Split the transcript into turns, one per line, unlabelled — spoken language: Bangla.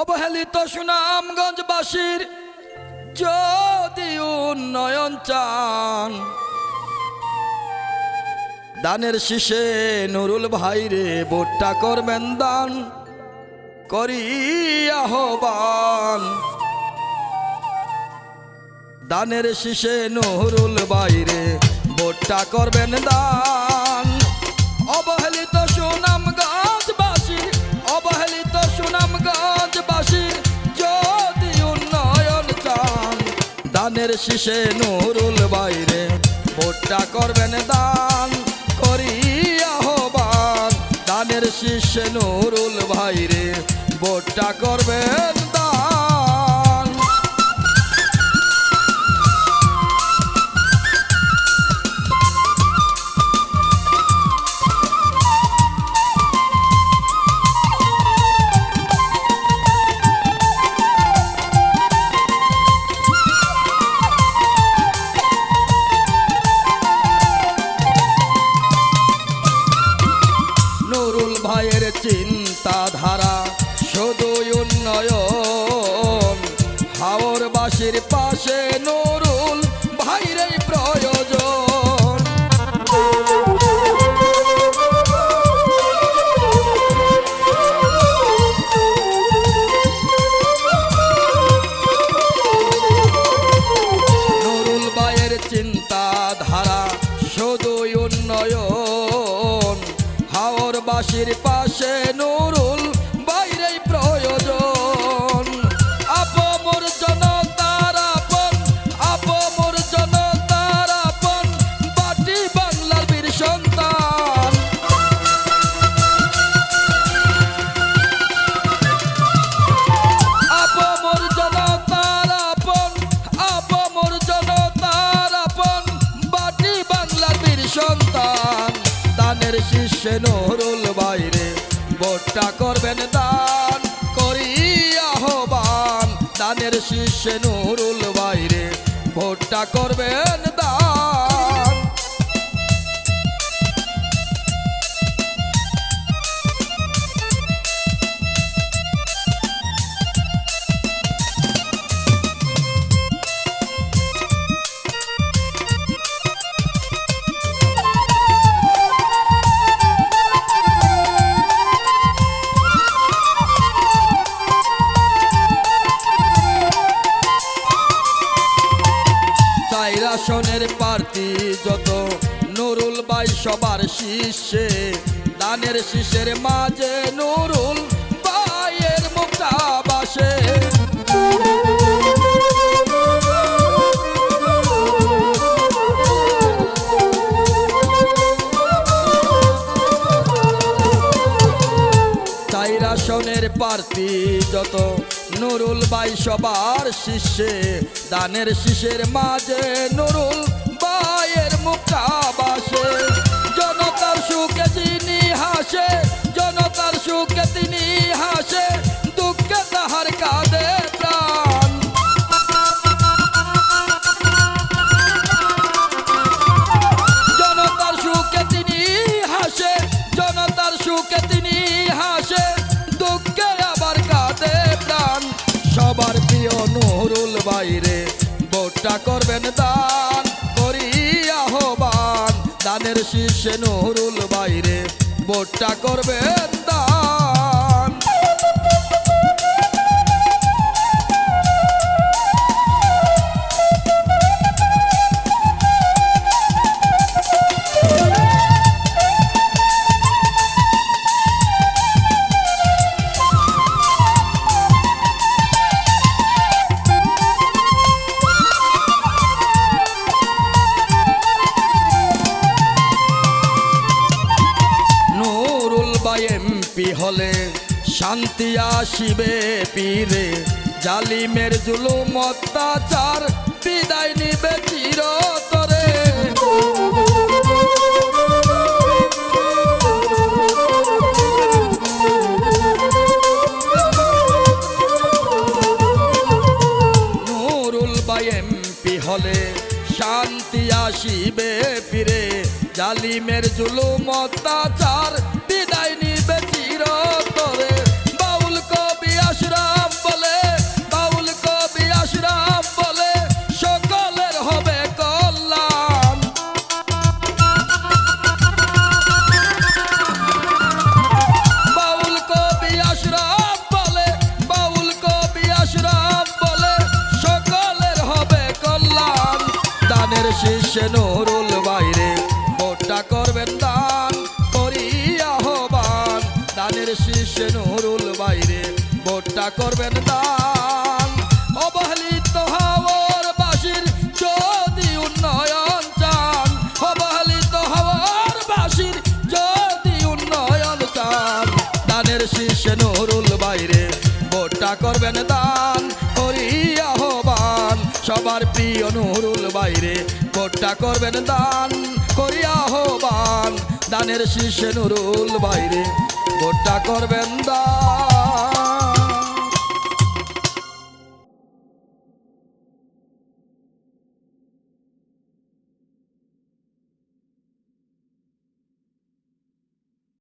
অবহেলিত সুনামগঞ্জবাসীর যদি উন্নয়ন চান, দানের শীষে নুরুল ভাইরে ভোটটা করবেন দান করি আহ্বান। দানের শীষে নুরুল ভাইরে ভোটটা করবেন দান। অবহেলিত সুনামগঞ্জবাসীর অবহেলিত সুনামগঞ্জবাসীর যদি উন্নয়ন চান, দানের শীষে নুরুল ভাইরে ভোটটা করবেন দান করি আহ্বান। দানের শীষে নুরুল ভাইরে ভোটটা করবেন দান। নুরুল ভাইয়ের চিন্তাধারা শুধু উন্নয়ন, হাওরবাসীর পাশে নুরুল ভাইয়েরই প্রয়োজন। নুরুল ভাইয়ের চিন্তাধারা শুধু উন্নয়ন, হাওরবাসীর পাশে নুরুল ভাইয়েরই প্রয়োজন। আপমর জনতার আপন আপমর জনতার আপন বাটি বাংলার বীর সন্তান। আপমর জনতার আপন আপমর জনতার আপন বাটি বাংলার বীর সন্তান। দানের শীষে নুরুল ভাইরে ভোটটা করবেন দান করি আহ্বান। দানের শীষে নুরুল ভাইরে ভোটটা করবেন দান। আসনের প্রার্থী যত নুরুল ভাই সবার শীর্ষে, দানের শীষের মাঝে নুরুল ভাইয়ের মুখটা বাসে। আসনের প্রার্থী যত নুরুল ভাই সবার শীর্ষে, দানের শীষের মাঝে নুরুল ভাইয়ের মুখটা বাসে। জনতার সুখে যিনি হাসে, জনতার সুখে তিনি হাসে, দুঃখে তাহার কাঁদে প্রাণ। জনতার সুখে তিনি হাসে, জনতার সুখে তিনি হাসে, দুঃখে আবার কাঁদে প্রাণ। সবার প্রিয় নুরুল ভাইরে ভোটটা করবেন দান করি আহ্বান। দানের শীষে নুরুল ভাইরে ভোটটা করবেন দান। এমপি হলে শান্তি আসিবে পীরে, জালিমের জুলুম অত্যাচার বিদায় নিবে চিরতরে। নুরুল ভাই এমপি হলে শান্তি আসিবে পীরে, জালিমের জুলুম অত্যাচার বিদায় নিবে চিরতরে। বাউল কবি আশরাফ শীর্ষে নুরুল বাইরে ভোটটা করবেন দান করি আহ্বান দানের শীর্ষে নুরুল বাইরে ভোটটা করবেন দান অবহেলিত হাওয়ার বাসির যদি উন্নয়ন চান অবহেলিত হাওয়ার বাসির যদি উন্নয়ন চান দানের শীর্ষে নুরুল বাইরে ভোটটা করবেন দান করি আহ্বান সবার প্রিয় নুরুল বাইরে ভোটটা করবেন দান করি আহ্বান দানের শীর্ষে নুরুল বাইরে ভোটটা করবেন দান